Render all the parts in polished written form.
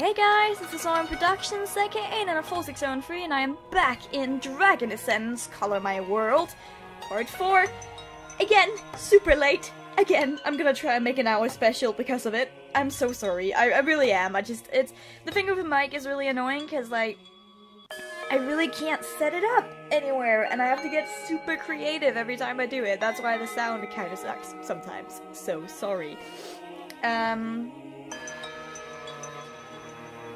Hey guys, this is Oren Productions, aka Nana4603, and I am back in Dragon Ascends Color My World, Part 4. Again, super late. Again, I'm gonna try and make an hour special because of it. I'm so sorry, I really am. The thing with the mic is really annoying, because, like, I really can't set it up anywhere, and I have to get super creative every time I do it. That's why the sound kinda sucks sometimes. So sorry.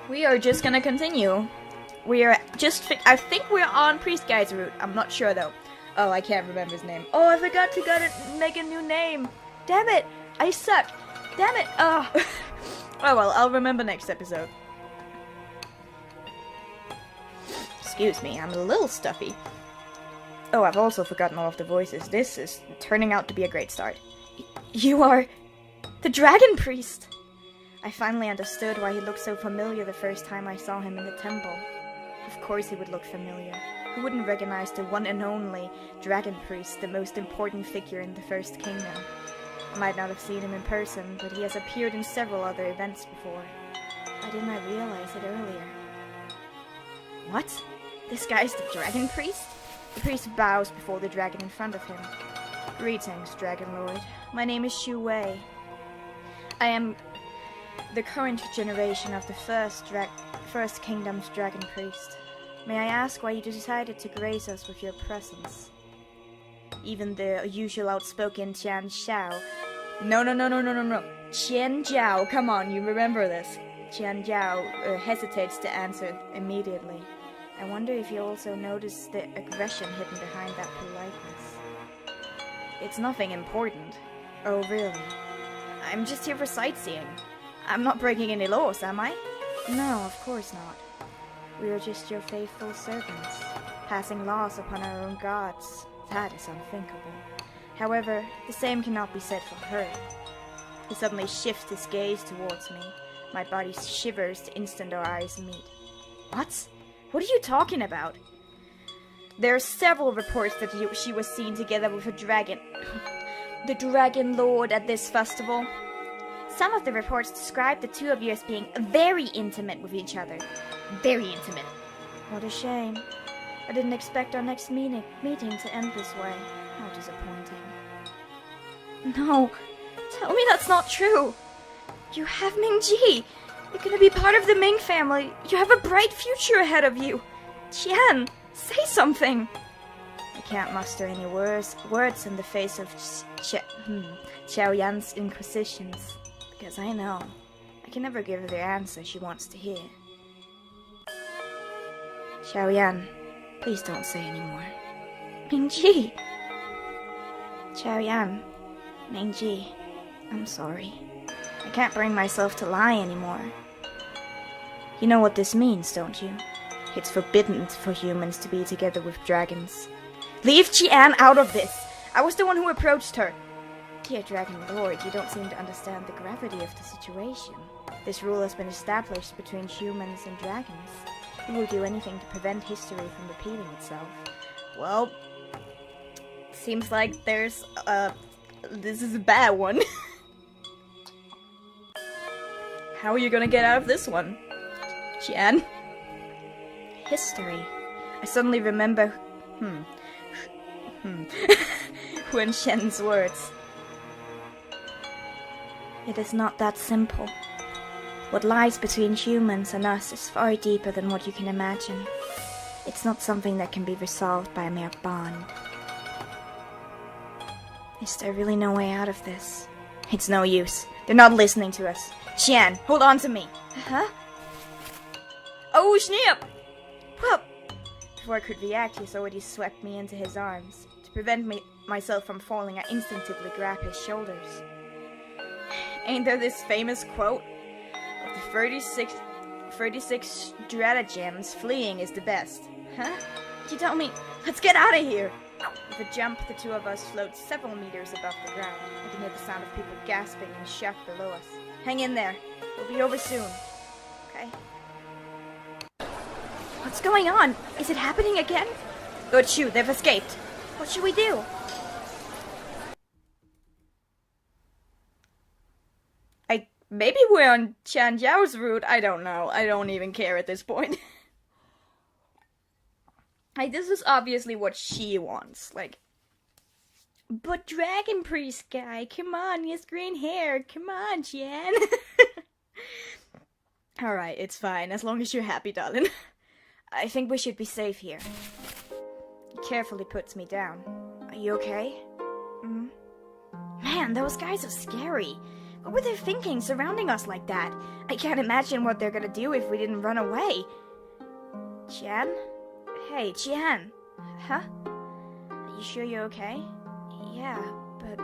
We are just gonna continue. I think we're on Priest Guy's route. I'm not sure though. Oh, I can't remember his name. Oh, I forgot to make a new name. Damn it, I suck. Damn it. Oh. Oh well, I'll remember next episode. Excuse me, I'm a little stuffy. Oh, I've also forgotten all of the voices. This is turning out to be a great start. You are the Dragon Priest. I finally understood why he looked so familiar the first time I saw him in the temple. Of course he would look familiar. Who wouldn't recognize the one and only Dragon Priest, the most important figure in the First Kingdom? I might not have seen him in person, but he has appeared in several other events before. Why didn't I realize it earlier? What? This guy's the Dragon Priest? The priest bows before the dragon in front of him. Greetings, Dragon Lord. My name is Shu Wei. I am the current generation of the First Kingdom's Dragon Priest. May I ask why you decided to grace us with your presence? Even the usual outspoken Qian Xiao. No. Qian Jiao, come on, you remember this. Qian Jiao hesitates to answer immediately. I wonder if you also noticed the aggression hidden behind that politeness. It's nothing important. Oh, really? I'm just here for sightseeing. I'm not breaking any laws, am I? No, of course not. We are just your faithful servants, passing laws upon our own gods. That is unthinkable. However, the same cannot be said for her. He suddenly shifts his gaze towards me. My body shivers the instant our eyes meet. What? What are you talking about? There are several reports that she was seen together with a dragon. The Dragon Lord at this festival. Some of the reports describe the two of you as being very intimate with each other. Very intimate. What a shame. I didn't expect our next meeting to end this way. How disappointing. No, tell me that's not true. You have Mingji. You're gonna be part of the Ming family. You have a bright future ahead of you. Qian, say something. I can't muster any words in the face of Xiao Yan's inquisitions. Because I know I can never give her the answer she wants to hear. Xiao Yan, please don't say anymore. Mingji! Xiao Yan, Mingji, I'm sorry. I can't bring myself to lie anymore. You know what this means, don't you? It's forbidden for humans to be together with dragons. Leave Qian out of this! I was the one who approached her. Dear Dragon Lord, you don't seem to understand the gravity of the situation. This rule has been established between humans and dragons. We will do anything to prevent history from repeating itself. Well, seems like this is a bad one. How are you gonna get out of this one, Qian? History. I suddenly remember, Wen Shen's words. It is not that simple. What lies between humans and us is far deeper than what you can imagine. It's not something that can be resolved by a mere bond. Is there really no way out of this? It's no use. They're not listening to us. Qian, hold on to me. Huh? Oh, snap! Whoa! Before I could react, he's already swept me into his arms. To prevent myself from falling, I instinctively grabbed his shoulders. Ain't there this famous quote? Of the 36 stratagems, fleeing is the best. Huh? You tell me, let's get out of here! With a jump, the two of us float several meters above the ground. I can hear the sound of people gasping in shock below us. Hang in there. We'll be over soon. Okay? What's going on? Is it happening again? Good shoot, they've escaped. What should we do? I Maybe we're on Qian Jiao's route. I don't know. I don't even care at this point. Like, this is obviously what she wants. Like, but Dragon Priest guy, come on, he has green hair. Come on, Qian. Alright, it's fine, as long as you're happy, darling. I think we should be safe here. He carefully puts me down. Are you okay? Man, those guys are scary. What were they thinking, surrounding us like that? I can't imagine what they're gonna do if we didn't run away. Qian? Hey, Qian. Huh? Are you sure you're okay? Yeah, but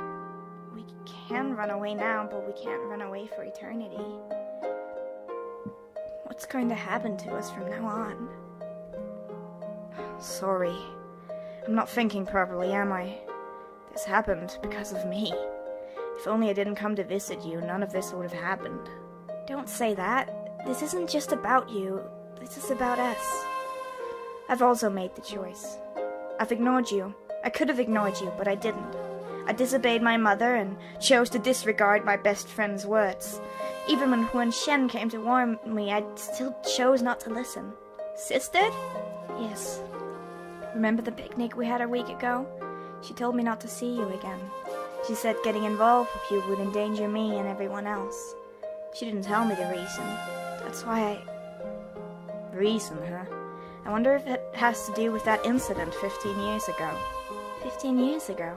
we can run away now, but we can't run away for eternity. What's going to happen to us from now on? Sorry. I'm not thinking properly, am I? This happened because of me. If only I didn't come to visit you, none of this would have happened. Don't say that. This isn't just about you. This is about us. I've also made the choice. I've ignored you. I could have ignored you, but I didn't. I disobeyed my mother and chose to disregard my best friend's words. Even when Shen came to warn me, I still chose not to listen. Sister? Yes. Remember the picnic we had a week ago? She told me not to see you again. She said getting involved with you would endanger me and everyone else. She didn't tell me the reason. That's why I... Reason, huh? I wonder if it has to do with that incident 15 years ago. 15 years ago?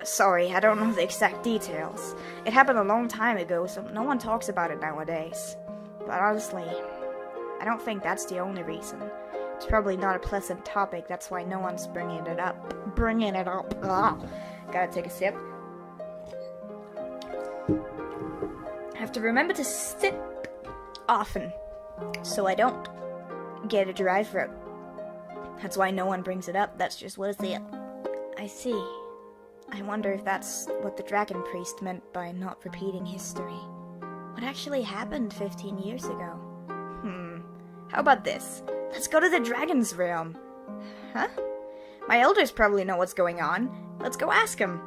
Sorry, I don't know the exact details. It happened a long time ago, so no one talks about it nowadays. But honestly, I don't think that's the only reason. It's probably not a pleasant topic, that's why no one's bringing it up. Ugh. Gotta take a sip. I have to remember to sip often, so I don't get a dry throat. That's why no one brings it up, that's just what it's it. I see. I wonder if that's what the Dragon Priest meant by not repeating history. What actually happened 15 years ago? How about this? Let's go to the Dragon's Realm. Huh? My elders probably know what's going on. Let's go ask them.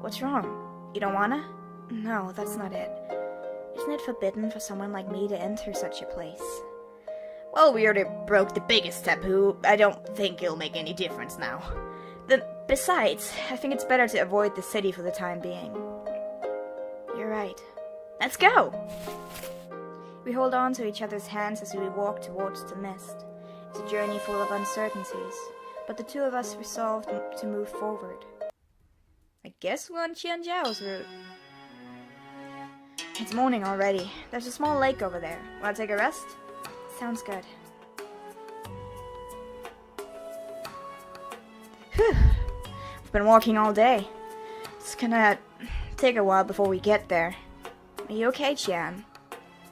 What's wrong? You don't wanna? No, that's not it. Isn't it forbidden for someone like me to enter such a place? Well, we already broke the biggest taboo. I don't think it'll make any difference now. Besides, I think it's better to avoid the city for the time being. You're right. Let's go! We hold on to each other's hands as we walk towards the mist. It's a journey full of uncertainties, but the two of us resolved to move forward. I guess we're on Qian Jiao's route. It's morning already. There's a small lake over there. Wanna take a rest? Sounds good. Whew. We've been walking all day. It's gonna take a while before we get there. Are you okay, Qian?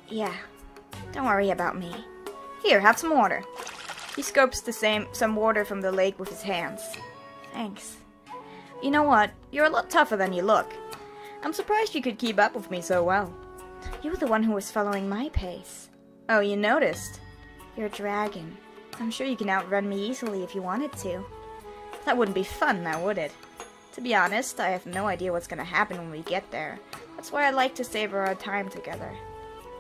Yeah. Don't worry about me. Here, have some water. He scopes some water from the lake with his hands. Thanks. You know what? You're a lot tougher than you look. I'm surprised you could keep up with me so well. You're the one who was following my pace. Oh, you noticed? You're a dragon. I'm sure you can outrun me easily if you wanted to. That wouldn't be fun now, would it? To be honest, I have no idea what's gonna happen when we get there. That's why I like to savor our time together.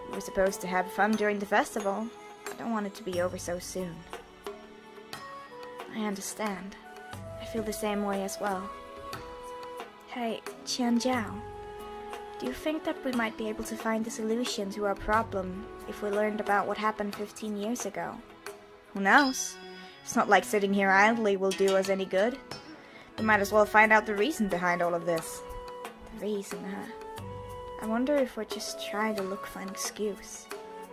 We were supposed to have fun during the festival. I don't want it to be over so soon. I understand. I feel the same way as well. Hey, Qian Jiao. Do you think that we might be able to find the solution to our problem if we learned about what happened 15 years ago? Who knows? It's not like sitting here idly will do us any good. We might as well find out the reason behind all of this. The reason, huh? I wonder if we're just trying to look for an excuse.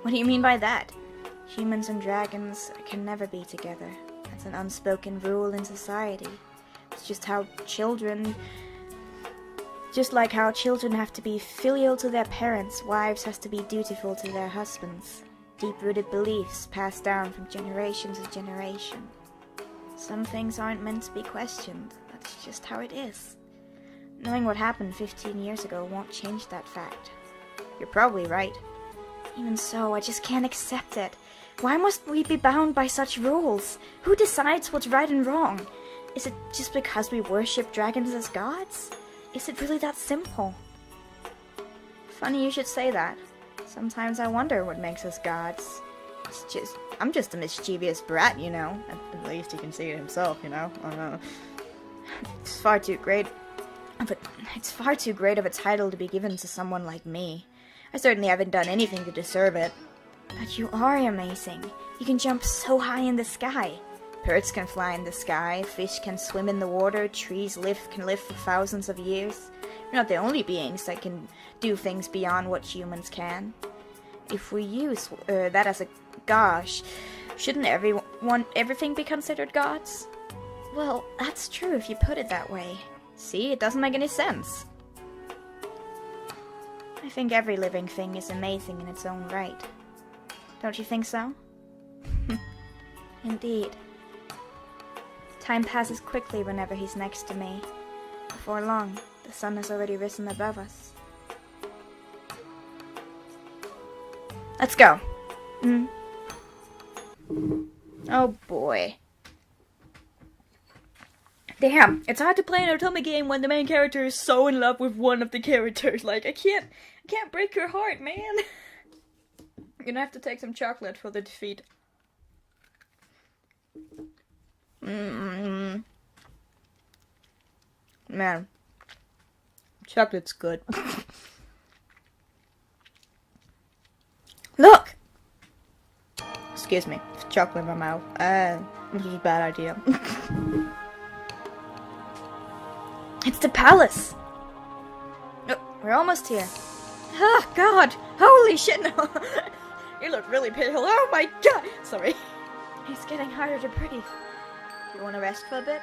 What do you mean by that? Humans and dragons can never be together. That's an unspoken rule in society. It's just like how children have to be filial to their parents, wives has to be dutiful to their husbands. Deep-rooted beliefs passed down from generation to generation. Some things aren't meant to be questioned. That's just how it is. Knowing what happened 15 years ago won't change that fact. You're probably right. Even so, I just can't accept it. Why must we be bound by such rules? Who decides what's right and wrong? Is it just because we worship dragons as gods? Is it really that simple? Funny you should say that. Sometimes I wonder what makes us gods. I'm just a mischievous brat, you know. At least he can see it himself, you know. It's far too great of a title to be given to someone like me. I certainly haven't done anything to deserve it. But you are amazing. You can jump so high in the sky. Birds can fly in the sky, fish can swim in the water, trees can live for thousands of years. You're not the only beings that can do things beyond what humans can. If we use that as a gosh, shouldn't everything be considered gods? Well, that's true if you put it that way. See, it doesn't make any sense. I think every living thing is amazing in its own right. Don't you think so? Indeed. Time passes quickly whenever he's next to me. Before long, the sun has already risen above us. Let's go. Oh boy. Damn, it's hard to play an otome game when the main character is so in love with one of the characters. Like, I can't break your heart, man. You're gonna have to take some chocolate for the defeat. Man, chocolate's good. Look! Excuse me, chocolate in my mouth. This is a bad idea. It's the palace! Oh, we're almost here. Oh, God! Holy shit, no! You look really pale. Oh my God! Sorry. It's getting harder to breathe. Do you want to rest for a bit?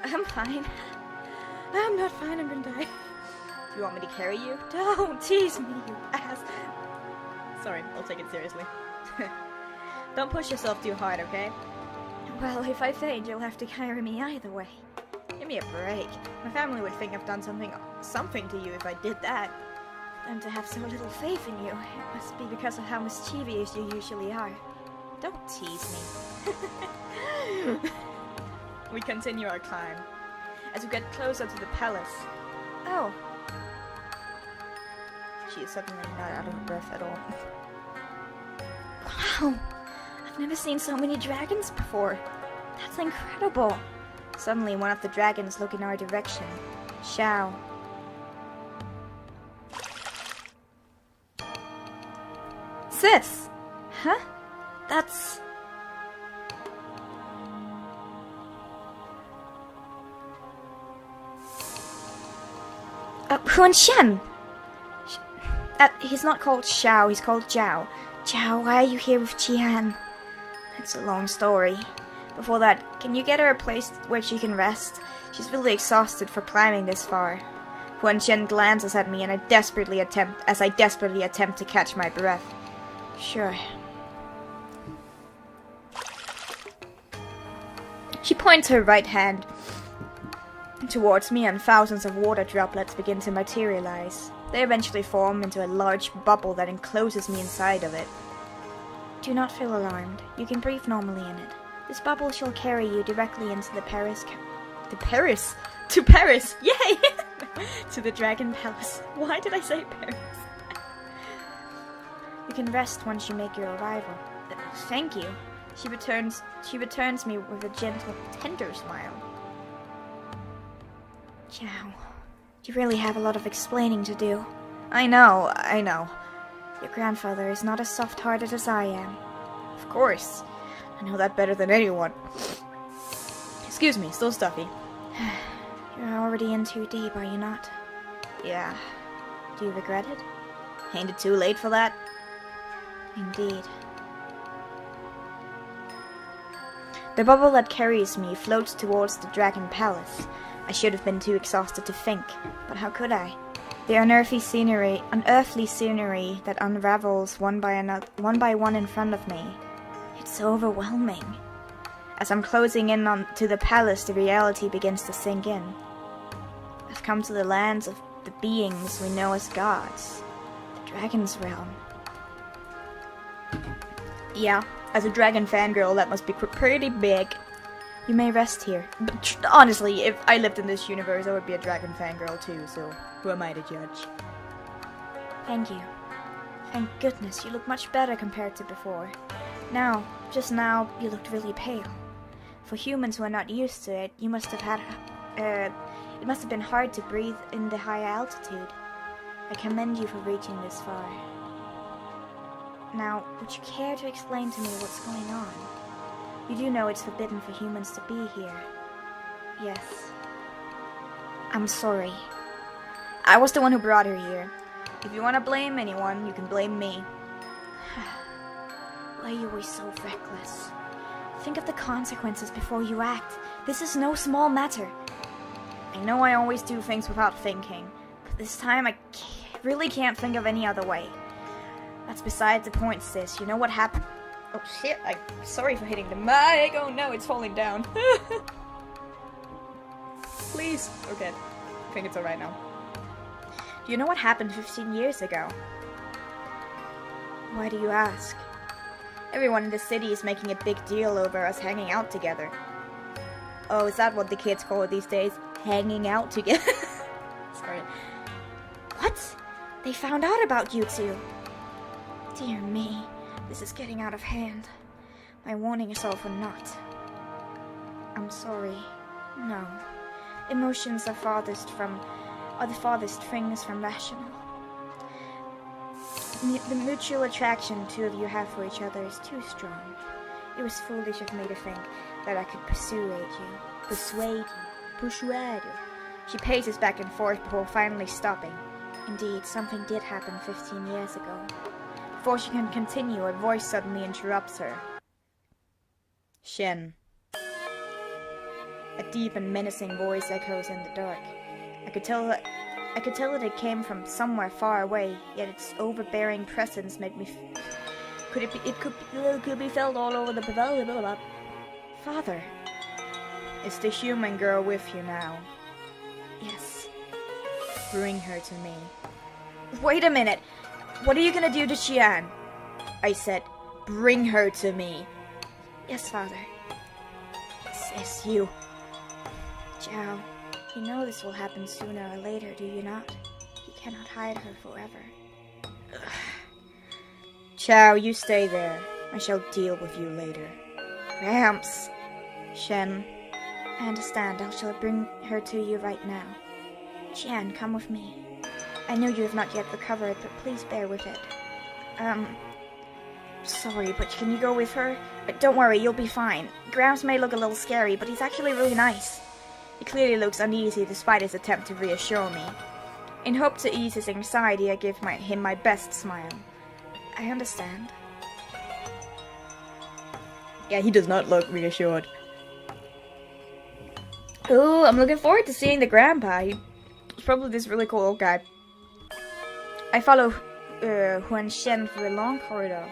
I'm fine. I'm not fine, I'm gonna die. Do you want me to carry you? Don't tease me, you ass. Sorry, I'll take it seriously. Don't push yourself too hard, okay? Well, if I faint, you'll have to carry me either way. Give me a break. My family would think I've done something to you if I did that. And to have so little faith in you, it must be because of how mischievous you usually are. Don't tease me. We continue our climb. As we get closer to the palace. Oh. She is suddenly not out of her breath at all. Wow. I've never seen so many dragons before. That's incredible. Suddenly, one of the dragons look in our direction. Xiao. Sis! Huh? That's... Huan Shen! He's not called Xiao, he's called Zhao. Zhao, why are you here with Qian? It's a long story. Before that, can you get her a place where she can rest? She's really exhausted for climbing this far. Huan Shen glances at me and I desperately attempt to catch my breath. Sure. She points her right hand towards me and thousands of water droplets begin to materialize. They eventually form into a large bubble that encloses me inside of it. Do not feel alarmed. You can breathe normally in it. This bubble shall carry you directly into the Paris! To Paris! Yay! To the Dragon Palace. Why did I say Paris? You can rest once you make your arrival. Thank you. She returns me with a gentle, tender smile. Zhao, you really have a lot of explaining to do. I know. Your grandfather is not as soft-hearted as I am. Of course. I know that better than anyone. Excuse me, still stuffy. You're already in too deep, are you not? Yeah. Do you regret it? Ain't it too late for that? Indeed. The bubble that carries me floats towards the Dragon Palace. I should have been too exhausted to think, but how could I? The unearthly scenery that unravels one by one in front of me. It's so overwhelming. As I'm closing in to the palace, the reality begins to sink in. I've come to the lands of the beings we know as gods. The Dragon's Realm. Yeah, as a dragon fangirl, that must be pretty big. You may rest here. But honestly, if I lived in this universe, I would be a dragon fangirl too, so who am I to judge? Thank you. Thank goodness, you look much better compared to before. Just now, you looked really pale. For humans who are not used to it, you must have had, it must have been hard to breathe in the high altitude. I commend you for reaching this far. Now, would you care to explain to me what's going on? You do know it's forbidden for humans to be here. Yes. I'm sorry. I was the one who brought her here. If you want to blame anyone, you can blame me. Why are you always so reckless? Think of the consequences before you act. This is no small matter. I know I always do things without thinking, but this time I really can't think of any other way. That's beside the point, sis. You know what happened? Oh shit, I'm sorry for hitting the mic. Oh no, it's falling down. Please. Okay, I think it's alright now. Do you know what happened 15 years ago? Why do you ask? Everyone in the city is making a big deal over us hanging out together. Oh, is that what the kids call it these days? Hanging out together? Sorry. What? They found out about you two. Dear me, this is getting out of hand. My warning is all for naught. I'm sorry. No. Emotions are the farthest things from rational. The mutual attraction two of you have for each other is too strong. It was foolish of me to think that I could persuade you. She paces back and forth before finally stopping. Indeed, something did happen 15 years ago. Before she can continue, a voice suddenly interrupts her. Shen. A deep and menacing voice echoes in the dark. I could tell that it came from somewhere far away, yet its overbearing presence made me could be felt all over the pavilion. Father. Is the human girl with you now? Yes. Bring her to me. Wait a minute. What are you gonna do to Qian? I said, bring her to me. Yes, Father. Sis, you. Zhao, you know this will happen sooner or later, do you not? You cannot hide her forever. Ugh. Chao, you stay there. I shall deal with you later. Gramps. Shen. I understand. I shall bring her to you right now. Qian, come with me. I know you have not yet recovered, but please bear with it. Sorry, but can you go with her? Don't worry, you'll be fine. Gramps may look a little scary, but he's actually really nice. He clearly looks uneasy despite his attempt to reassure me. In hope to ease his anxiety, I give him my best smile. I understand. Yeah, he does not look reassured. Ooh, I'm looking forward to seeing the grandpa. He's probably this really cool old guy. I follow Huan Shen through a long corridor.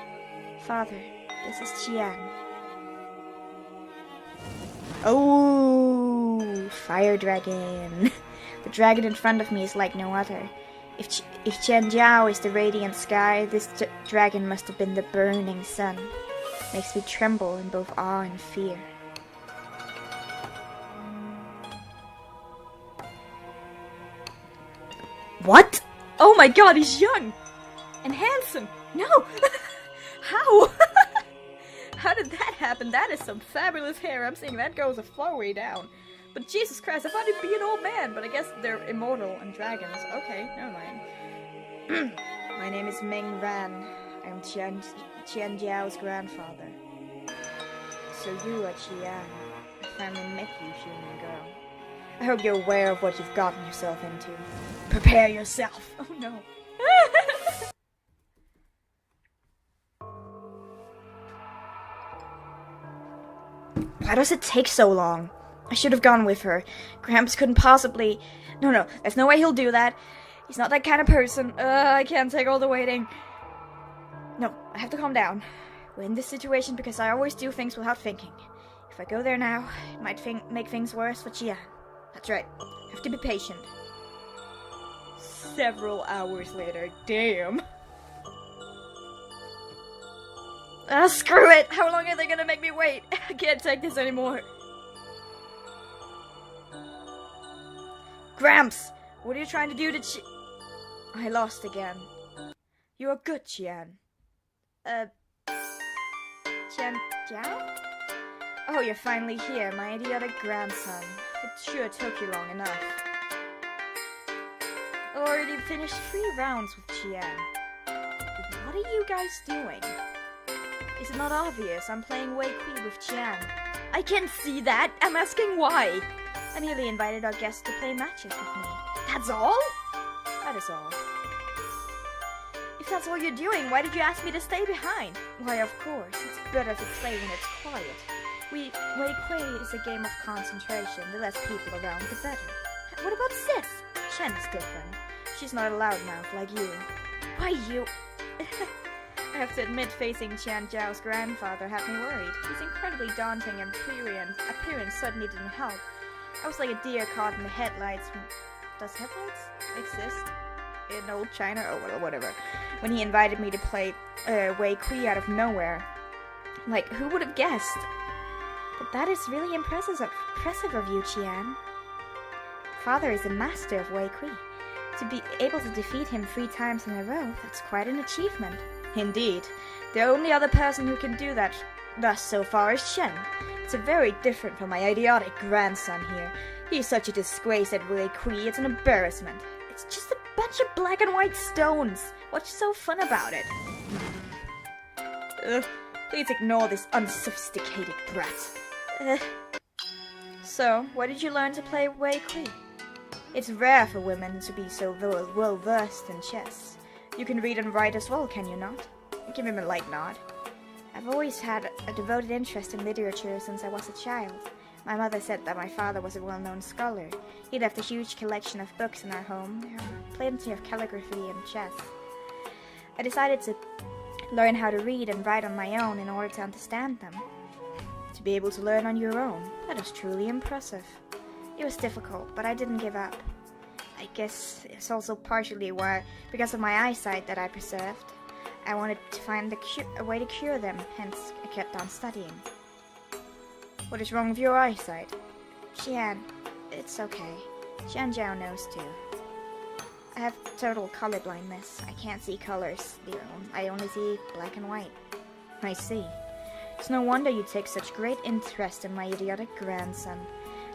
Father, this is Qian. Oh, fire dragon. The dragon in front of me is like no other. If Qianjiao is the radiant sky, this dragon must have been the burning sun. Makes me tremble in both awe and fear. What? Oh my god, he's young! And handsome! No! How? How did that happen? That is some fabulous hair. I'm seeing that goes a far way down. But Jesus Christ, I thought he'd be an old man, but I guess they're immortal and dragons. Okay, never mind. My name is Meng Ran. I'm Qianjiao's grandfather. So you are Qian. I finally met you, human girl. I hope you're aware of what you've gotten yourself into. Prepare yourself. Oh no. Why does it take so long? I should have gone with her. Gramps couldn't possibly... No, there's no way he'll do that. He's not that kind of person. I can't take all the waiting. No, I have to calm down. We're in this situation because I always do things without thinking. If I go there now, it might make things worse for Qian. That's right. I have to be patient. Several hours later. Damn. Screw it! How long are they gonna make me wait? I can't take this anymore. Gramps! What are you trying to do to I lost again. You are good, Qian. Qian Jiao? Oh, you're finally here, my idiotic grandson. It sure took you long enough. Already finished 3 rounds with Qian. What are you guys doing? Is it not obvious? I'm playing Wei Kui with Qian. I can see that! I'm asking why! I merely invited our guests to play matches with me. That's all? That is all. If that's all you're doing, why did you ask me to stay behind? Why, of course. It's better to play when it's quiet. Wei Kui is a game of concentration. The less people around, the better. What about Sis? Shen is different. She's not a loudmouth like you. Why, you... I have to admit, facing Qian Zhao's grandfather had me worried. His incredibly daunting appearance suddenly didn't help. I was like a deer caught in the headlights. Does headlights exist in old China? Oh, well, whatever. When he invited me to play Wei Kui out of nowhere. Like, who would have guessed? But that is really impressive of you, Qian. Father is a master of Wei Kui. To be able to defeat him 3 times in a row, that's quite an achievement. Indeed. The only other person who can do that thus so far is Shen. It's very different from my idiotic grandson here. He's such a disgrace at Wei Kui, it's an embarrassment. It's just a bunch of black and white stones. What's so fun about it? Please ignore this unsophisticated brat. So, where did you learn to play Wei Kui? It's rare for women to be so well versed in chess. You can read and write as well, can you not? Give him a light nod. I've always had a devoted interest in literature since I was a child. My mother said that my father was a well-known scholar. He left a huge collection of books in our home. There are plenty of calligraphy and chess. I decided to learn how to read and write on my own in order to understand them. To be able to learn on your own, that is truly impressive. It was difficult, but I didn't give up. I guess it's also partially because of my eyesight that I preserved. I wanted to find a way to cure them, hence I kept on studying. What is wrong with your eyesight? Qian, it's okay. Qian Zhao knows too. I have total color blindness. I can't see colors. I only see black and white. I see. It's no wonder you take such great interest in my idiotic grandson.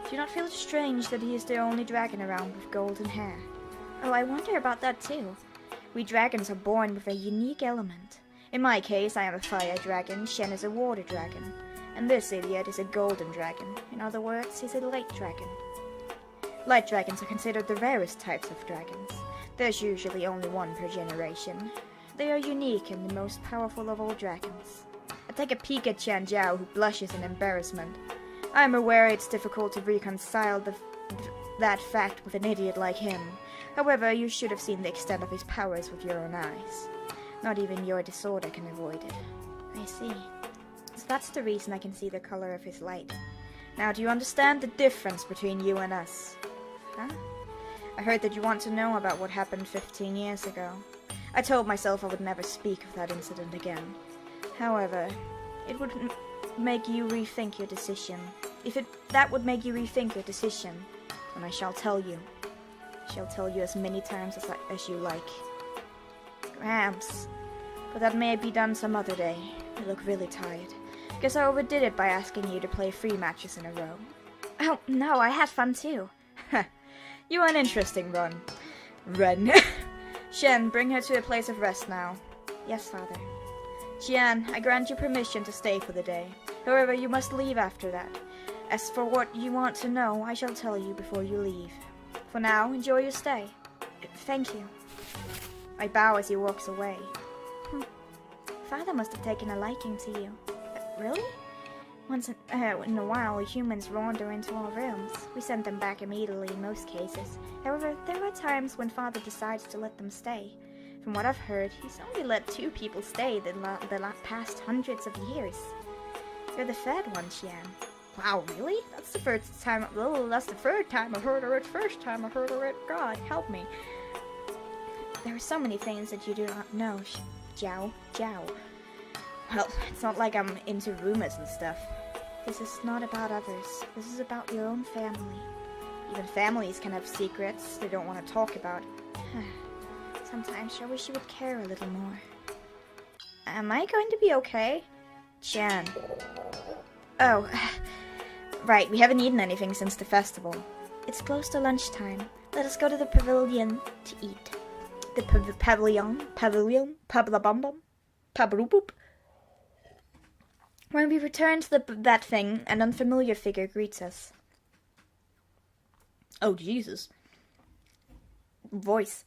Do you not feel strange that he is the only dragon around with golden hair? Oh, I wonder about that too. We dragons are born with a unique element. In my case, I am a fire dragon, Shen is a water dragon, and this idiot is a golden dragon. In other words, he's a light dragon. Light dragons are considered the rarest types of dragons. There's usually only one per generation. They are unique and the most powerful of all dragons. I take a peek at Qian Zhao, who blushes in embarrassment. I am aware it's difficult to reconcile that fact with an idiot like him. However, you should have seen the extent of his powers with your own eyes. Not even your disorder can avoid it. I see. So that's the reason I can see the color of his light. Now, do you understand the difference between you and us? Huh? I heard that you want to know about what happened 15 years ago. I told myself I would never speak of that incident again. However, it would make you rethink your decision. That would make you rethink your decision, then I shall tell you. I shall tell you as many times as you like. Gramps, but that may be done some other day. You look really tired. Guess I overdid it by asking you to play 3 matches in a row. Oh, no, I had fun too. You had an interesting run. Shen, bring her to a place of rest now. Yes, father. Qian, I grant you permission to stay for the day. However, you must leave after that. As for what you want to know, I shall tell you before you leave. For now, enjoy your stay. Thank you. I bow as he walks away. Father must have taken a liking to you. Really? Once in a while, humans wander into our rooms. We send them back immediately in most cases. However, there are times when Father decides to let them stay. From what I've heard, he's only let 2 people stay the past hundreds of years. You're the 3rd one, Qian. Wow, really? That's the first time. Oh, that's the 3rd time I've heard of it. First time I've heard of it. God, help me. There are so many things that you do not know, Zhao. Well, it's not like I'm into rumors and stuff. This is not about others. This is about your own family. Even families can have secrets they don't want to talk about. Sometimes I wish you would care a little more. Am I going to be okay? Jan. Oh, right, we haven't eaten anything since the festival. It's close to lunchtime. Let us go to the pavilion to eat. The pavilion? Pabla-bum-bum? Pabroop-boop? When we return to that thing, an unfamiliar figure greets us. Oh, Jesus. Voice.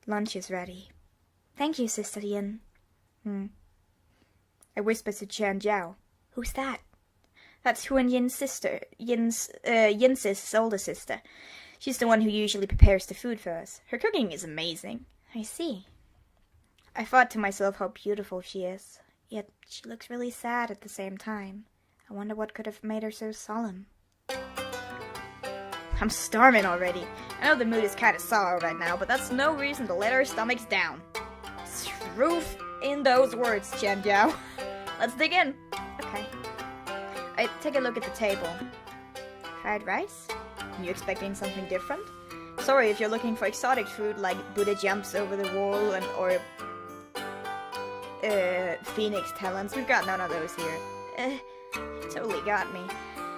Lunch is ready. Thank you, Sister Yin. I whisper to Qian Jiao. Who's that? That's Huan Yin's sister. Yin's older sister. She's the one who usually prepares the food for us. Her cooking is amazing. I see. I thought to myself how beautiful she is. Yet she looks really sad at the same time. I wonder what could have made her so solemn. I'm starving already. I know the mood is kind of sour right now, but that's no reason to let our stomachs down. Truth in those words, Qian Jiao. Let's dig in. Okay. I take a look at the table. Fried rice? You expecting something different? Sorry if you're looking for exotic food like Buddha jumps over the wall or Phoenix talons. We've got none of those here. Totally got me.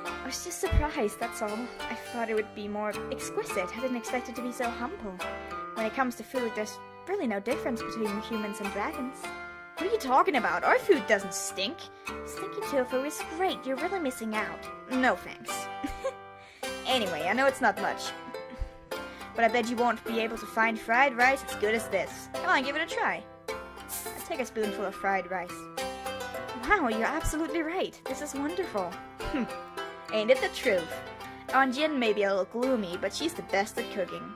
I was just surprised, that's all. I thought it would be more exquisite. I didn't expect it to be so humble. When it comes to food, there's really no difference between humans and dragons. What are you talking about? Our food doesn't stink. Stinky tofu is great. You're really missing out. No thanks. Anyway, I know it's not much, but I bet you won't be able to find fried rice as good as this. Come on, give it a try. Let's take a spoonful of fried rice. Wow, you're absolutely right. This is wonderful. Ain't it the truth? Aunt Jin may be a little gloomy, but she's the best at cooking.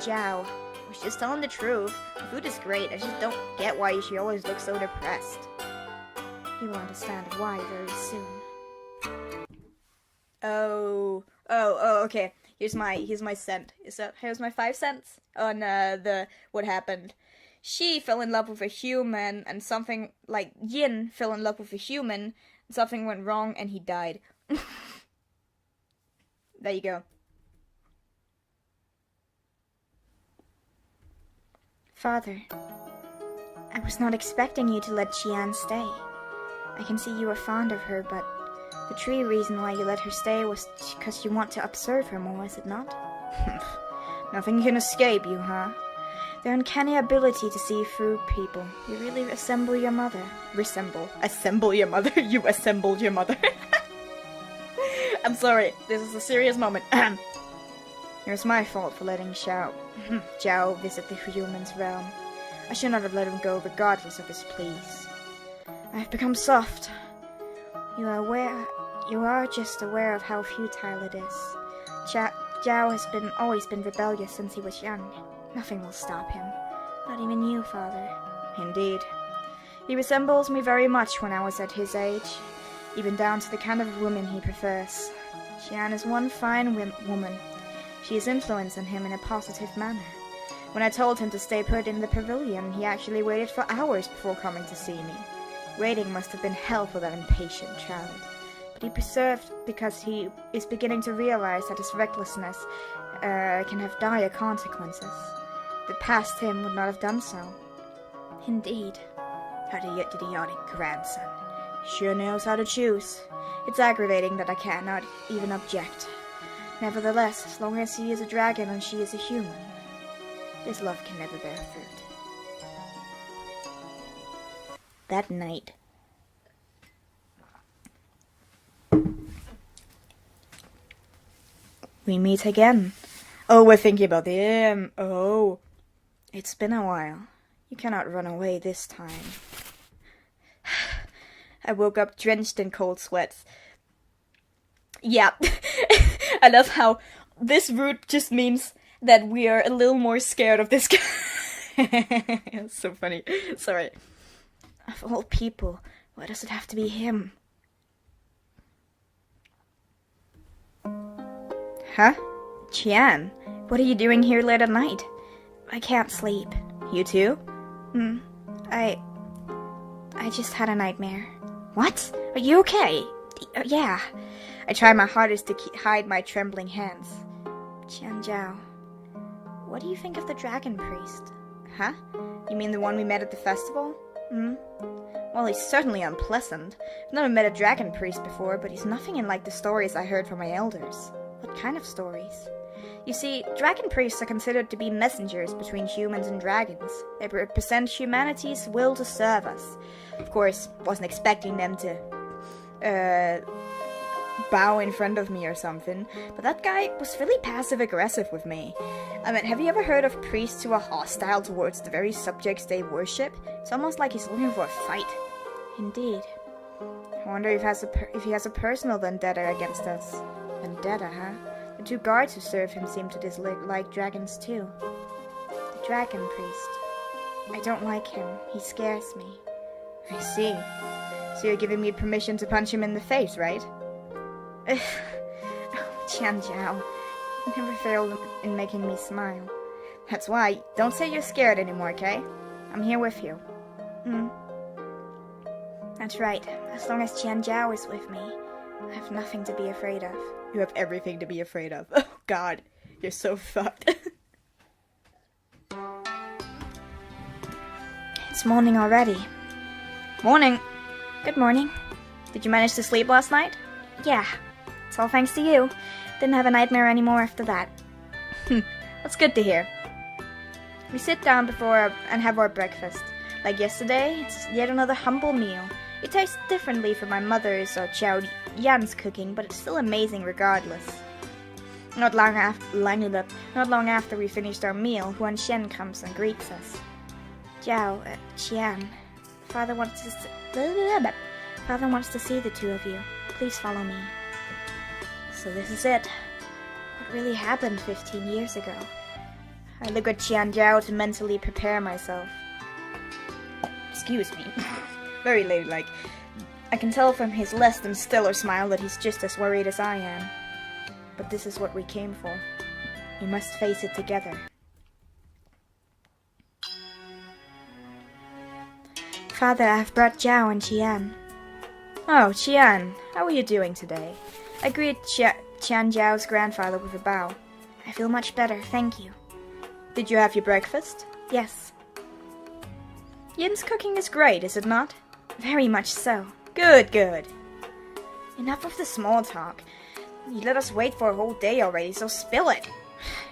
Jiao, I was just telling the truth. The food is great. I just don't get why she always looks so depressed. You will understand why very soon. Okay. Here's my cent. Here's my 5 cents on what happened. She fell in love with a human, and something like Yin fell in love with a human, and something went wrong, and he died. There you go. Father, I was not expecting you to let Qian stay. I can see you are fond of her, but the true reason why you let her stay was because you want to observe her more, is it not? Nothing can escape you, huh? Their uncanny ability to see through people. You really resemble your mother. Assemble your mother? You assembled your mother. I'm sorry, this is a serious moment. It was my fault for letting Jiao visit the human's realm. I should not have let him go regardless of his pleas. I have become soft. You are just aware of how futile it is. Jiao has always been rebellious since he was young. Nothing will stop him. Not even you, Father. Indeed. He resembles me very much when I was at his age, even down to the kind of woman he prefers. Qian is one fine woman. She has influence on him in a positive manner. When I told him to stay put in the pavilion, he actually waited for hours before coming to see me. Waiting must have been hell for that impatient child. But he persevered because he is beginning to realize that his recklessness can have dire consequences. The past him would not have done so. Indeed. That idiotic grandson. Sure knows how to choose. It's aggravating that I cannot even object. Nevertheless, as long as he is a dragon and she is a human, this love can never bear fruit. That night, we meet again. Oh, we're thinking about him. Oh, it's been a while. You cannot run away this time. I woke up drenched in cold sweats. Yeah, I love how this root just means that we are a little more scared of this guy. It's so funny. Sorry. Of all people, why does it have to be him? Huh? Qian, what are you doing here late at night? I can't sleep. You too? I just had a nightmare. What? Are you okay? Yeah. I try my hardest to hide my trembling hands. Qian Jiao, what do you think of the dragon priest? Huh? You mean the one we met at the festival? Hmm? Well, he's certainly unpleasant. I've never met a dragon priest before, but he's nothing like the stories I heard from my elders. What kind of stories? You see, dragon priests are considered to be messengers between humans and dragons. They represent humanity's will to serve us. Of course, wasn't expecting them to, bow in front of me or something, but that guy was really passive-aggressive with me. I mean, have you ever heard of priests who are hostile towards the very subjects they worship? It's almost like he's looking for a fight. Indeed. I wonder if he has a personal vendetta against us. Vendetta, huh? The two guards who serve him seem to dislike dragons too. The dragon priest. I don't like him. He scares me. I see. So you're giving me permission to punch him in the face, right? Oh, Qianjiao. You never failed in making me smile. That's why, don't say you're scared anymore, okay? I'm here with you. That's right. As long as Qianjiao is with me, I have nothing to be afraid of. You have everything to be afraid of. Oh, God. You're so fucked. It's morning already. Morning. Good morning. Did you manage to sleep last night? Yeah. It's all thanks to you. Didn't have a nightmare anymore after that. That's good to hear. We sit down before and have our breakfast. Like yesterday, it's yet another humble meal. It tastes differently from my mother's or Xiao Yan's cooking, but it's still amazing regardless. Not long after we finished our meal, Huan Xian comes and greets us. Qian, Father wants to see the two of you. Please follow me. So this is it. What really happened 15 years ago? I look at Qianjiao to mentally prepare myself. Excuse me. Very ladylike. I can tell from his less than stellar smile that he's just as worried as I am. But this is what we came for. We must face it together. Father, I've brought Zhao and Qian. Oh, Qian, how are you doing today? I greet Qianjiao's grandfather with a bow. I feel much better, thank you. Did you have your breakfast? Yes. Yin's cooking is great, is it not? Very much so. Good, good. Enough of the small talk. You let us wait for a whole day already, so spill it.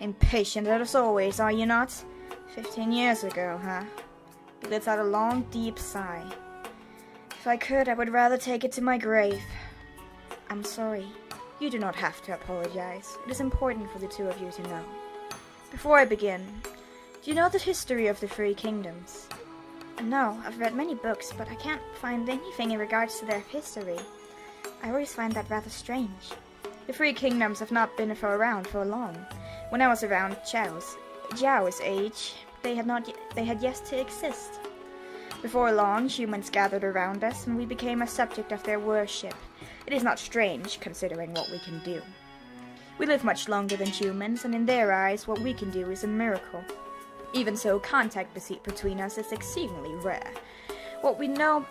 Impatient as always, are you not? 15 years ago, huh? He lets out a long, deep sigh. If I could, I would rather take it to my grave. I'm sorry. You do not have to apologize. It is important for the two of you to know. Before I begin, do you know the history of the Three Kingdoms? No, I've read many books, but I can't find anything in regards to their history. I always find that rather strange. The Three Kingdoms have not been around for long. When I was around Zhao's age, they had yet to exist. Before long, humans gathered around us, and we became a subject of their worship. It is not strange, considering what we can do. We live much longer than humans, and in their eyes, what we can do is a miracle. Even so, contact between us is exceedingly rare. What we know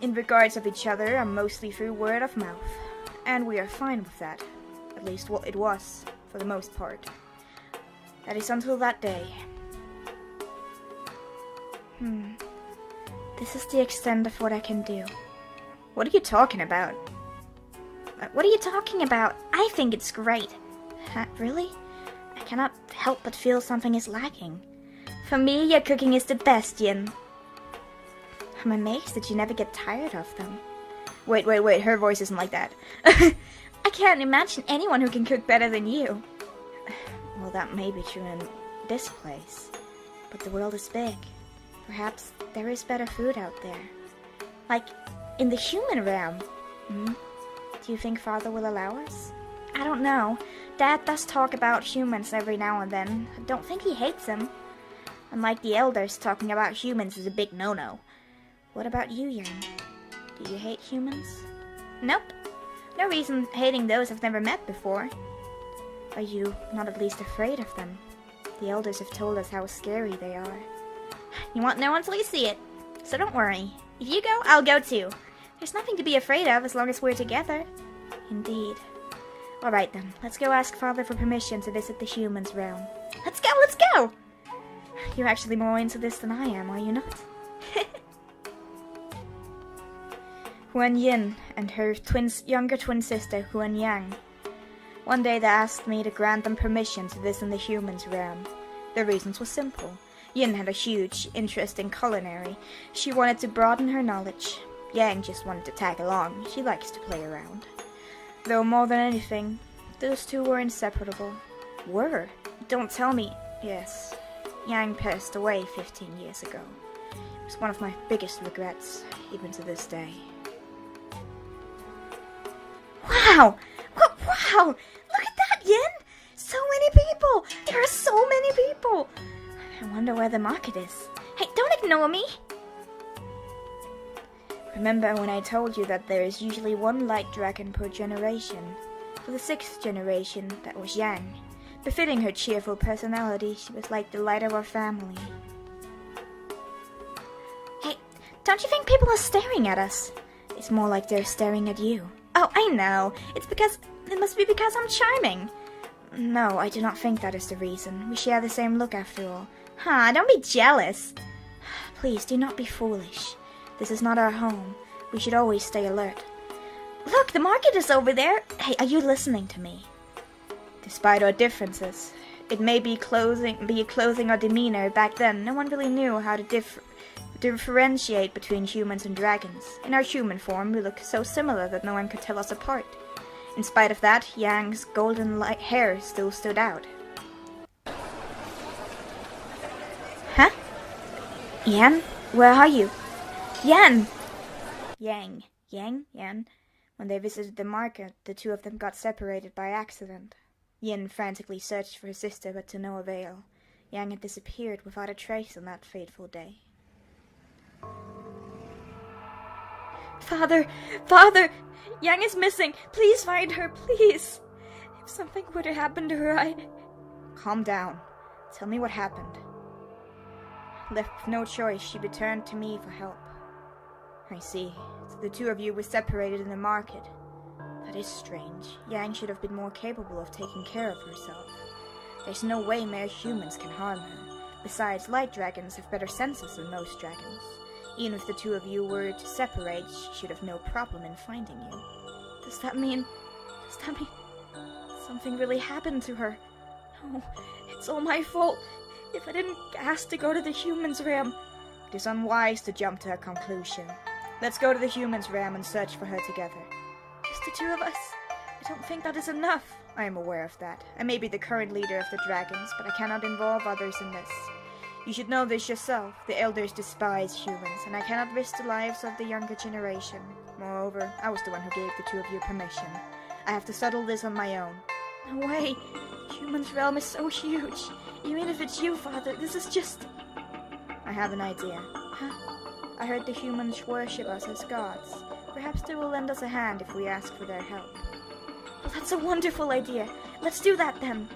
in regards of each other are mostly through word of mouth, and we are fine with that. At least what it was, for the most part. That is until that day. This is the extent of what I can do. What are you talking about? What are you talking about? I think it's great. Really? I cannot help but feel something is lacking. For me, your cooking is the best, Yin. I'm amazed that you never get tired of them. Wait, her voice isn't like that. I can't imagine anyone who can cook better than you. Well, that may be true in this place, but the world is big. Perhaps there is better food out there. Like, in the human realm. Do you think Father will allow us? I don't know. Dad does talk about humans every now and then. I don't think he hates them. Unlike the elders, talking about humans is a big no-no. What about you, Yin? Do you hate humans? Nope. No reason hating those I've never met before. Are you not at least afraid of them? The elders have told us how scary they are. You won't know until you see it. So don't worry. If you go, I'll go too. There's nothing to be afraid of as long as we're together. Indeed. Alright then, let's go ask Father for permission to visit the humans' realm. Let's go, let's go! You're actually more into this than I am, are you not? Huan Yin and her younger twin sister, Huan Yang. One day they asked me to grant them permission to visit the humans' realm. The reasons were simple. Yin had a huge interest in culinary. She wanted to broaden her knowledge. Yang just wanted to tag along. She likes to play around. Though more than anything, those two were inseparable. Were? Don't tell me. Yes. Yang passed away 15 years ago. It was one of my biggest regrets, even to this day. Wow! Wow! Look at that, Yin! So many people! There are so many people! I wonder where the market is. Hey, don't ignore me! Remember when I told you that there is usually one light dragon per generation? For the 6th generation, that was Yang. Befitting her cheerful personality, she was like the light of our family. Hey, don't you think people are staring at us? It's more like they're staring at you. Oh, I know. It must be because I'm charming. No, I do not think that is the reason. We share the same look after all. Don't be jealous. Please, do not be foolish. This is not our home. We should always stay alert. Look, the market is over there. Hey, are you listening to me? Despite our differences, it may be clothing or demeanor. Back then, no one really knew how to differentiate between humans and dragons. In our human form, we look so similar that no one could tell us apart. In spite of that, Yang's golden light hair still stood out. Huh? Yan? Where are you? Yan! Yan. When they visited the market, the two of them got separated by accident. Yin frantically searched for her sister, but to no avail. Yang had disappeared without a trace on that fateful day. Father! Yang is missing! Please find her, please! If something were to happen to her, Calm down. Tell me what happened. Left with no choice, she returned to me for help. I see. So the two of you were separated in the market. That is strange. Yang should have been more capable of taking care of herself. There's no way mere humans can harm her. Besides, light dragons have better senses than most dragons. Even if the two of you were to separate, she should have no problem in finding you. Does that mean something really happened to her? Oh, it's all my fault. If I didn't ask to go to the humans' realm. It is unwise to jump to a conclusion. Let's go to the humans' realm and search for her together. Just the two of us? I don't think that is enough. I am aware of that. I may be the current leader of the dragons, but I cannot involve others in this. You should know this yourself. The elders despise humans, and I cannot risk the lives of the younger generation. Moreover, I was the one who gave the two of you permission. I have to settle this on my own. No way! Humans' realm is so huge. Even if it's you, Father, this is just... I have an idea. Huh? I heard the humans worship us as gods. Perhaps they will lend us a hand if we ask for their help. Well, that's a wonderful idea. Let's do that then.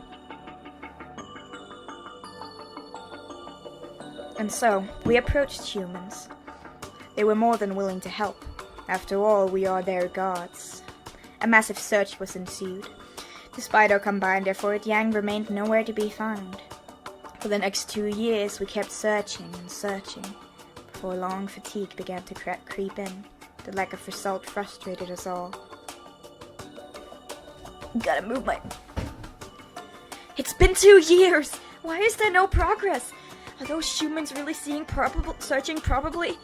And so, we approached humans. They were more than willing to help. After all, we are their gods. A massive search was ensued. Despite our combined effort, Yang remained nowhere to be found. For the next 2 years, we kept searching and searching. Before long, fatigue began to creep in. The lack of result frustrated us all. Gotta move my... It's been 2 years! Why is there no progress? Are those humans really searching probably?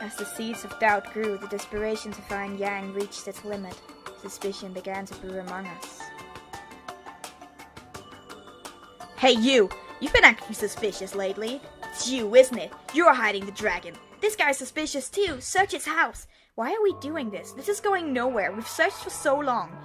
As the seeds of doubt grew, the desperation to find Yang reached its limit. Suspicion began to brew among us. Hey you! You've been acting suspicious lately. It's you, isn't it? You're hiding the dragon. This guy's suspicious too. Search his house. Why are we doing this? This is going nowhere. We've searched for so long.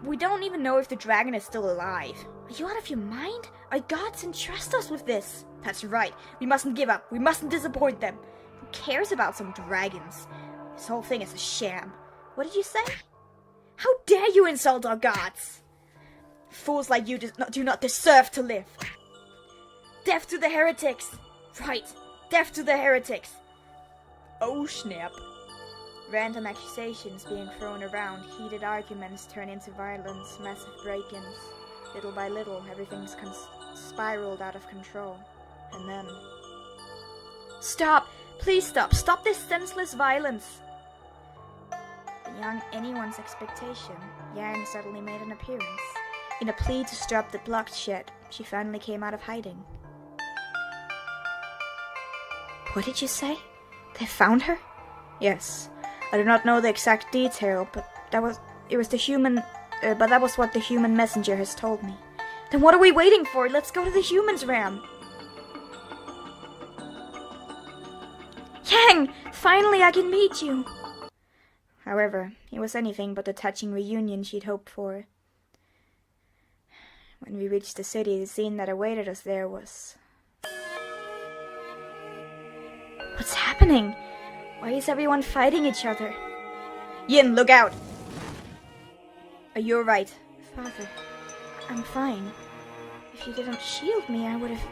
We don't even know if the dragon is still alive. Are you out of your mind? Our gods entrust us with this. That's right. We mustn't give up. We mustn't disappoint them. Who cares about some dragons? This whole thing is a sham. What did you say? How dare you insult our gods? Fools like you do not deserve to live. Death to the heretics. Right. Death to the heretics. Oh, snap. Random accusations being thrown around, heated arguments turn into violence, massive break-ins. Little by little, everything spiraled out of control. And then... Stop! Please stop! Stop this senseless violence! Beyond anyone's expectation, Yang suddenly made an appearance. In a plea to stop the bloodshed, she finally came out of hiding. What did you say? They found her? Yes. I do not know the exact detail, but that was what the human messenger has told me. Then what are we waiting for? Let's go to the humans' realm. Yang! Finally I can meet you! However, it was anything but the touching reunion she'd hoped for. When we reached the city, the scene that awaited us there was... What's happening? Why is everyone fighting each other? Yin, look out! Are you alright? Father, I'm fine. If you didn't shield me, I would have...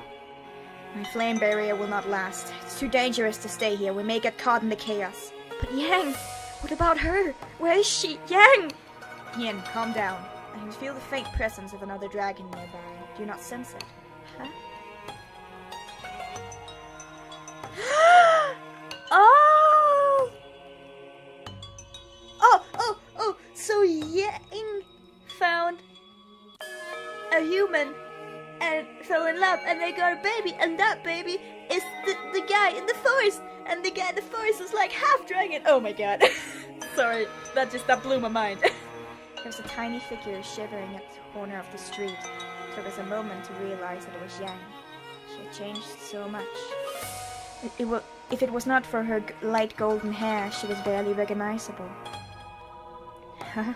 My flame barrier will not last. It's too dangerous to stay here. We may get caught in the chaos. But Yang, what about her? Where is she? Yang! Yin, calm down. I can feel the faint presence of another dragon nearby. Do you not sense it? Huh? Oh! Oh! So Yang found a human and fell in love, and they got a baby, and that baby is the guy in the forest, and the guy in the forest is like half dragon. Oh my god. Sorry, that blew my mind. There was a tiny figure shivering at the corner of the street. It took us a moment to realize that it was Yang. She had changed so much. If it was not for her light golden hair, she was barely recognizable. Huh?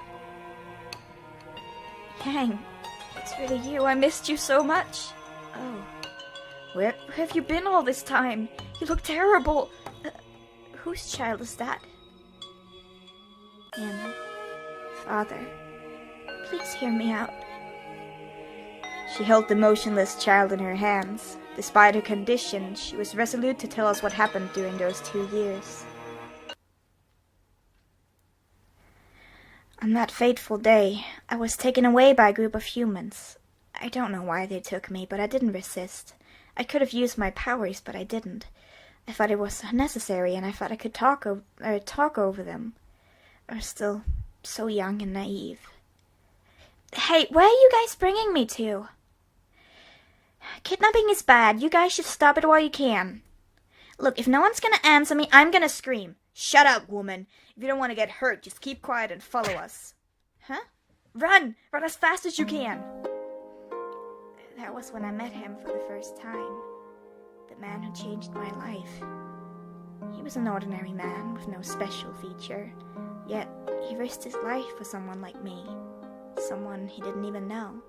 Yang, it's really you. I missed you so much. Oh. Where have you been all this time? You look terrible. Whose child is that? Yang. Father, please hear me out. She held the motionless child in her hands. Despite her condition, she was resolute to tell us what happened during those 2 years. On that fateful day, I was taken away by a group of humans. I don't know why they took me, but I didn't resist. I could have used my powers, but I didn't. I thought it was unnecessary, and I thought I could talk over them. I was still so young and naive. Hey, where are you guys bringing me to? Kidnapping is bad. You guys should stop it while you can. Look, if no one's gonna answer me, I'm gonna scream. Shut up, woman. If you don't want to get hurt, just keep quiet and follow us. Huh? Run! Run as fast as you can! That was when I met him for the first time. The man who changed my life. He was an ordinary man with no special feature. Yet, he risked his life for someone like me. Someone he didn't even know.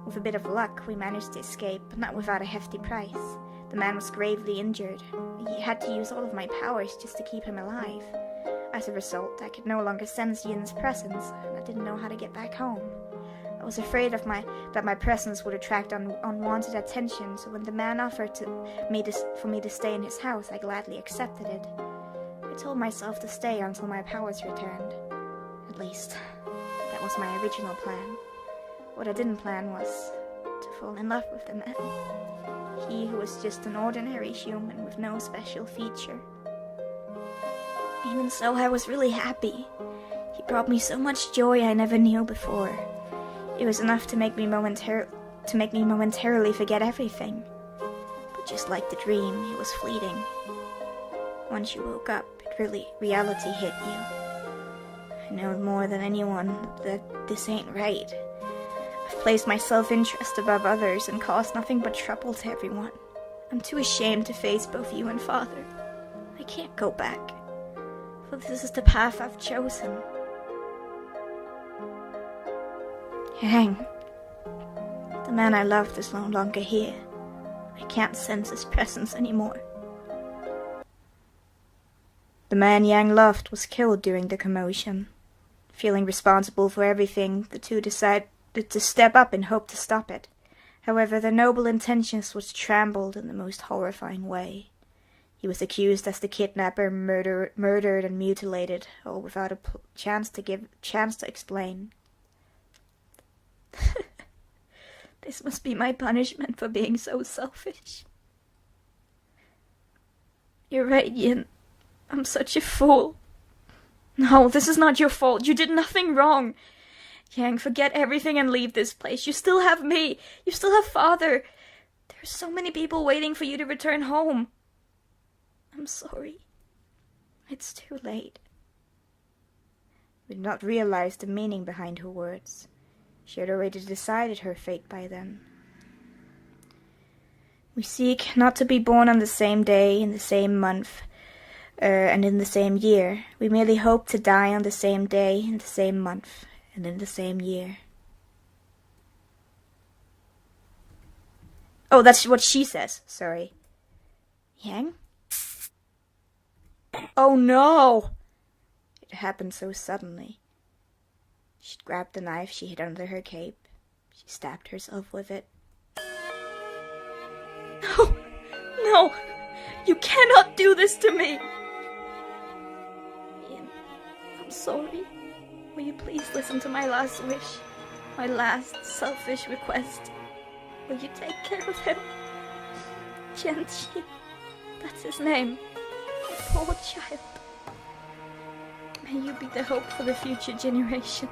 With a bit of luck, we managed to escape, but not without a hefty price. The man was gravely injured. He had to use all of my powers just to keep him alive. As a result, I could no longer sense Yin's presence, and I didn't know how to get back home. I was afraid that my presence would attract unwanted attention, so when the man offered for me to stay in his house, I gladly accepted it. I told myself to stay until my powers returned. At least, that was my original plan. What I didn't plan was to fall in love with the man. He who was just an ordinary human with no special feature. Even so, I was really happy. He brought me so much joy I never knew before. It was enough to make me momentarily forget everything. But just like the dream, it was fleeting. Once you woke up, reality hit you. I know more than anyone that this ain't right. I've placed my self-interest above others and caused nothing but trouble to everyone. I'm too ashamed to face both you and Father. I can't go back, for this is the path I've chosen. Yang, the man I loved is no longer here. I can't sense his presence anymore. The man Yang loved was killed during the commotion. Feeling responsible for everything, the two decided to step up and hope to stop it. However, their noble intentions was trampled in the most horrifying way. He was accused as the kidnapper, murdered and mutilated, all without a chance to explain. This must be my punishment for being so selfish. You're right, Yin. I'm such a fool. No, this is not your fault. You did nothing wrong. Yang, forget everything and leave this place. You still have me. You still have Father. There are so many people waiting for you to return home. I'm sorry. It's too late. We did not realize the meaning behind her words. She had already decided her fate by then. We seek not to be born on the same day, in the same month, and in the same year. We merely hope to die on the same day, in the same month, and in the same year. Oh, that's what she says. Sorry. Yang? Oh no! It happened so suddenly. She grabbed the knife she hid under her cape. She stabbed herself with it. No! No! You cannot do this to me! Ian, I'm sorry. Will you please listen to my last wish? My last selfish request? Will you take care of him? Qianqi. That's his name. My poor child. May you be the hope for the future generation.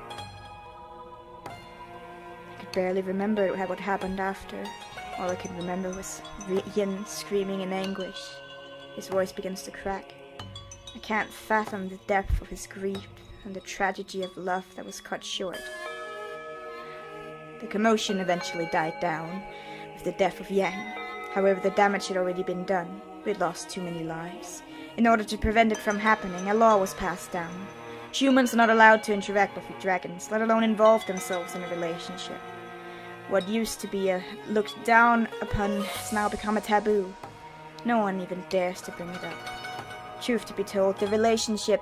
I could barely remember what happened after. All I could remember was Yin screaming in anguish. His voice begins to crack. I can't fathom the depth of his grief and the tragedy of love that was cut short. The commotion eventually died down with the death of Yang. However, the damage had already been done. We'd lost too many lives. In order to prevent it from happening, a law was passed down. Humans are not allowed to interact with dragons, let alone involve themselves in a relationship. What used to be looked down upon has now become a taboo. No one even dares to bring it up. Truth to be told, the relationship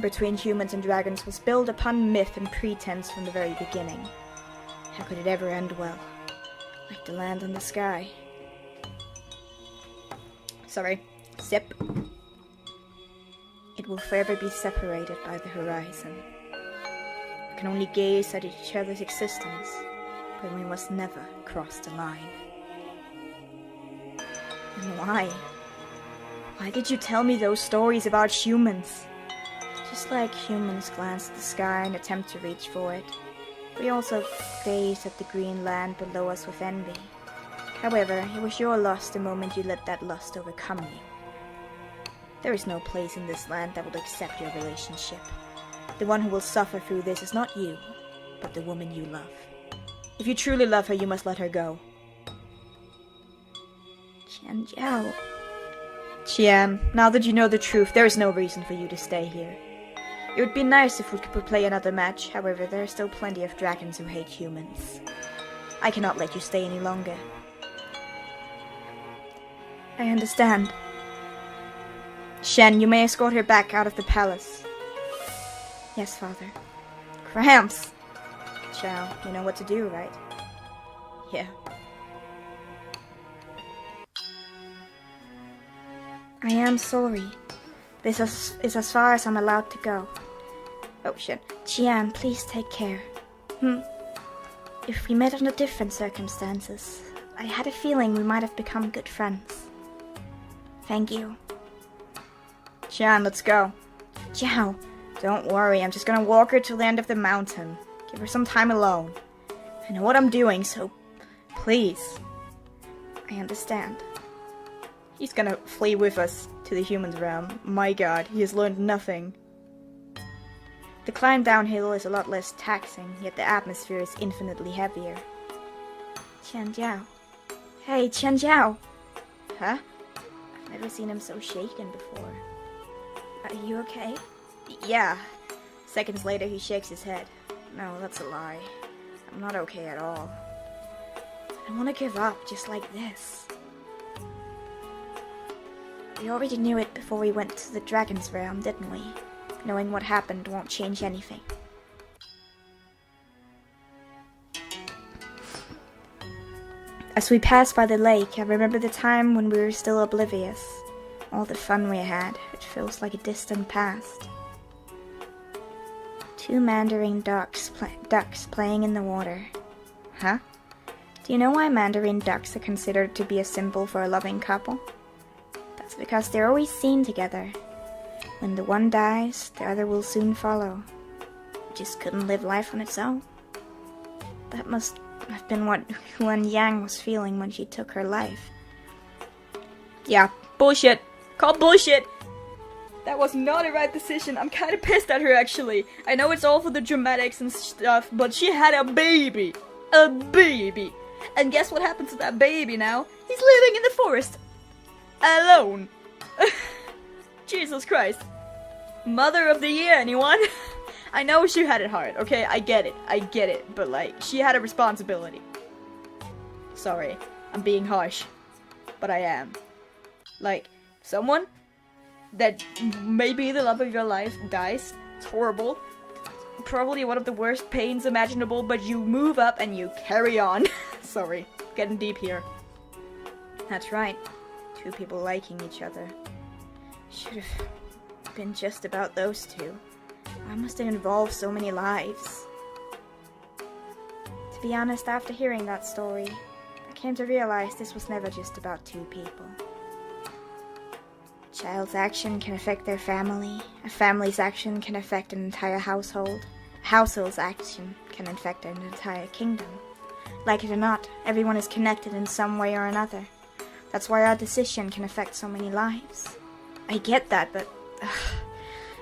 between humans and dragons was built upon myth and pretense from the very beginning. How could it ever end well? Like the land and the sky. Sorry. Sip. It will forever be separated by the horizon. We can only gaze at each other's existence, but we must never cross the line. And why? Why did you tell me those stories about humans? Just like humans glance at the sky and attempt to reach for it, we also gaze at the green land below us with envy. However, it was your loss the moment you let that lust overcome you. There is no place in this land that will accept your relationship. The one who will suffer through this is not you, but the woman you love. If you truly love her, you must let her go. Qianjiao. Qian, now that you know the truth, there is no reason for you to stay here. It would be nice if we could play another match, however, there are still plenty of dragons who hate humans. I cannot let you stay any longer. I understand. Shen, you may escort her back out of the palace. Yes, Father. Cramps! Xiao, you know what to do, right? Yeah. I am sorry. This is as far as I'm allowed to go. Oh shit. Qian, please take care. If we met under different circumstances, I had a feeling we might have become good friends. Thank you. Qian, let's go. Jiao. Don't worry, I'm just gonna walk her to the end of the mountain. Give her some time alone. I know what I'm doing, so please. I understand. He's gonna flee with us to the human's realm. My god, he has learned nothing. The climb downhill is a lot less taxing, yet the atmosphere is infinitely heavier. Qianjiao. Hey, Qianjiao! Huh? I've never seen him so shaken before. Are you okay? Yeah. Seconds later, he shakes his head. No, that's a lie. I'm not okay at all. I want to give up just like this. We already knew it before we went to the dragon's realm, didn't we? Knowing what happened won't change anything. As we passed by the lake, I remember the time when we were still oblivious. All the fun we had, it feels like a distant past. Two mandarin ducks playing in the water. Huh? Do you know why mandarin ducks are considered to be a symbol for a loving couple? That's because they're always seen together. When the one dies, the other will soon follow. It just couldn't live life on its own. That must have been what Wen Yang was feeling when she took her life. Yeah, bullshit. Call bullshit. That was not a right decision. I'm kind of pissed at her, actually. I know it's all for the dramatics and stuff, but she had a baby. A baby. And guess what happened to that baby now? He's living in the forest. Alone. Jesus Christ. Mother of the year, anyone? I know she had it hard, okay? I get it. But, like, she had a responsibility. Sorry. I'm being harsh. But I am. Like, someone that may be the love of your life dies. It's horrible. Probably one of the worst pains imaginable, but you move up and you carry on. Sorry, getting deep here. That's right. Two people liking each other. Should have been just about those two. Why must it involve so many lives? To be honest, after hearing that story, I came to realize this was never just about two people. A child's action can affect their family. A family's action can affect an entire household. A household's action can affect an entire kingdom. Like it or not, everyone is connected in some way or another. That's why our decision can affect so many lives. I get that, but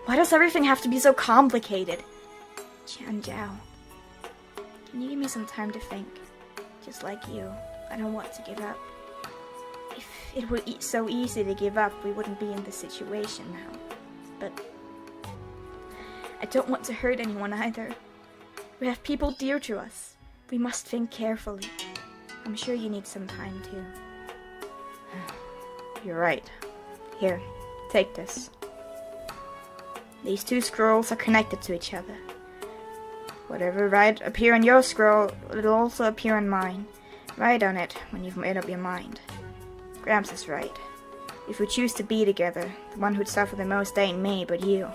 why does everything have to be so complicated? Qian Zhao, can you give me some time to think? Just like you, I don't want to give up. If it were so easy to give up, we wouldn't be in this situation now. But I don't want to hurt anyone either. We have people dear to us. We must think carefully. I'm sure you need some time too. You're right. Here, take this. These two scrolls are connected to each other. Whatever appear on your scroll, it'll also appear on mine. Write on it when you've made up your mind. Gramps is right. If we choose to be together, the one who'd suffer the most ain't me, but you.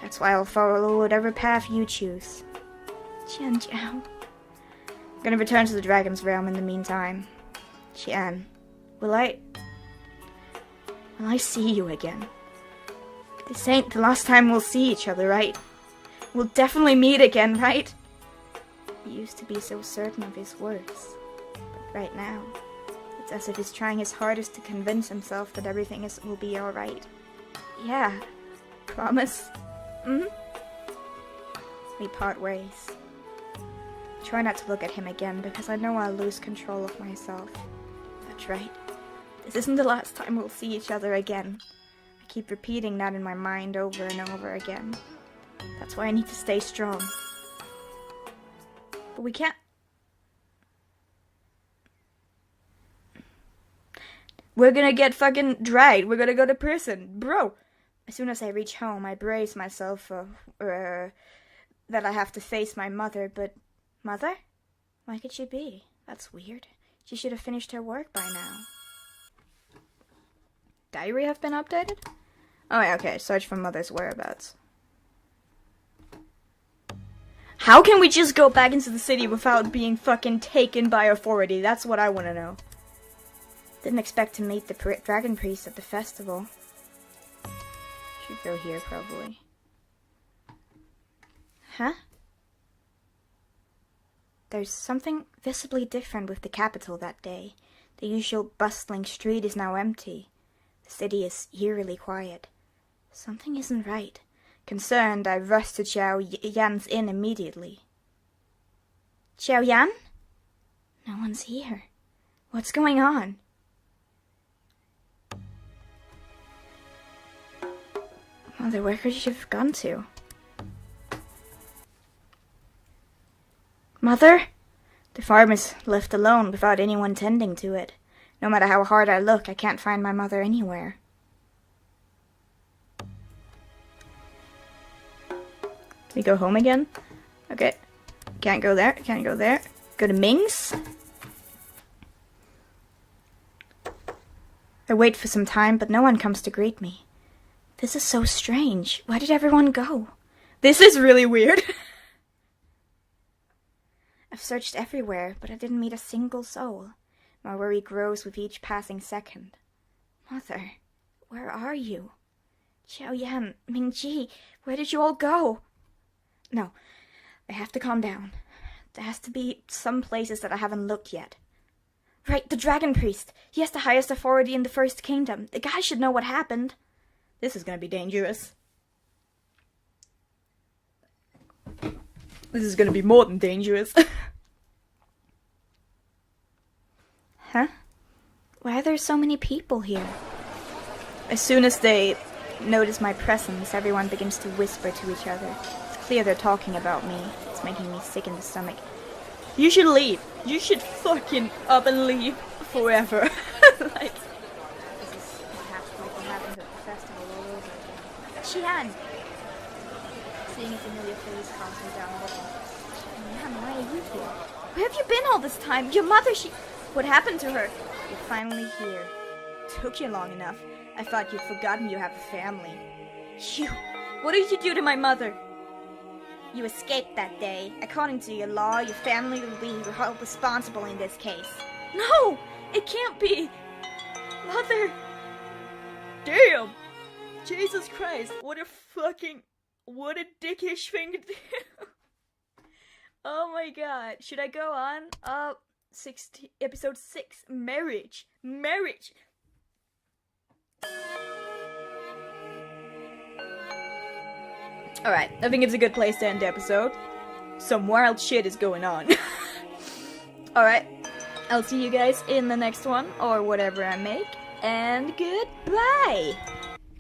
That's why I'll follow whatever path you choose. Qian Zhao. I'm gonna return to the Dragon's Realm in the meantime. Qian, will I see you again? This ain't the last time we'll see each other, right? We'll definitely meet again, right? He used to be so certain of his words. But right now, it's as if he's trying his hardest to convince himself that everything will be alright. Yeah. Promise? We part ways. Try not to look at him again, because I know I'll lose control of myself. That's right. This isn't the last time we'll see each other again. I keep repeating that in my mind over and over again. That's why I need to stay strong. But we can't... We're gonna get fucking dragged. We're gonna go to prison. Bro! As soon as I reach home, I brace myself that I have to face my mother, but... Mother? Why could she be? That's weird. She should have finished her work by now. Diary have been updated? Oh, yeah, okay. Search for mother's whereabouts. How can we just go back into the city without being fucking taken by authority? That's what I want to know. Didn't expect to meet the dragon priest at the festival. Should go here, probably. Huh? There's something visibly different with the capital that day. The usual bustling street is now empty. The city is eerily quiet. Something isn't right. Concerned, I rushed to Xiao Yan's inn immediately. Xiao Yan? No one's here. What's going on? Mother, where could you have gone to? Mother? The farm is left alone without anyone tending to it. No matter how hard I look, I can't find my mother anywhere. We go home again? Okay. Can't go there, can't go there. Go to Ming's? I wait for some time, but no one comes to greet me. This is so strange. Why did everyone go? This is really weird. I've searched everywhere, but I didn't meet a single soul. My worry grows with each passing second. Mother, where are you? Xiaoyan, Mingji, where did you all go? No, I have to calm down. There has to be some places that I haven't looked yet. Right, the Dragon Priest. He has the highest authority in the First Kingdom. The guy should know what happened. This is gonna be dangerous. This is gonna be more than dangerous. Huh? Why are there so many people here? As soon as they notice my presence, everyone begins to whisper to each other. It's clear they're talking about me. It's making me sick in the stomach. You should leave. You should fucking up and leave forever. Like, this is what happens at the festival all over again. Qian! Seeing a familiar face calms me down looking. Man, why are you here? Where have you been all this time? Your mother, What happened to her? You're finally here. Took you long enough. I thought you'd forgotten you have a family. You! What did you do to my mother? You escaped that day. According to your law, your family will be held responsible in this case. No! It can't be! Mother! Damn! Jesus Christ, what a dickish thing to do! Oh my god. Should I go on? Episode 6, Marriage. Marriage! Alright, I think it's a good place to end the episode. Some wild shit is going on. Alright, I'll see you guys in the next one, or whatever I make, and goodbye!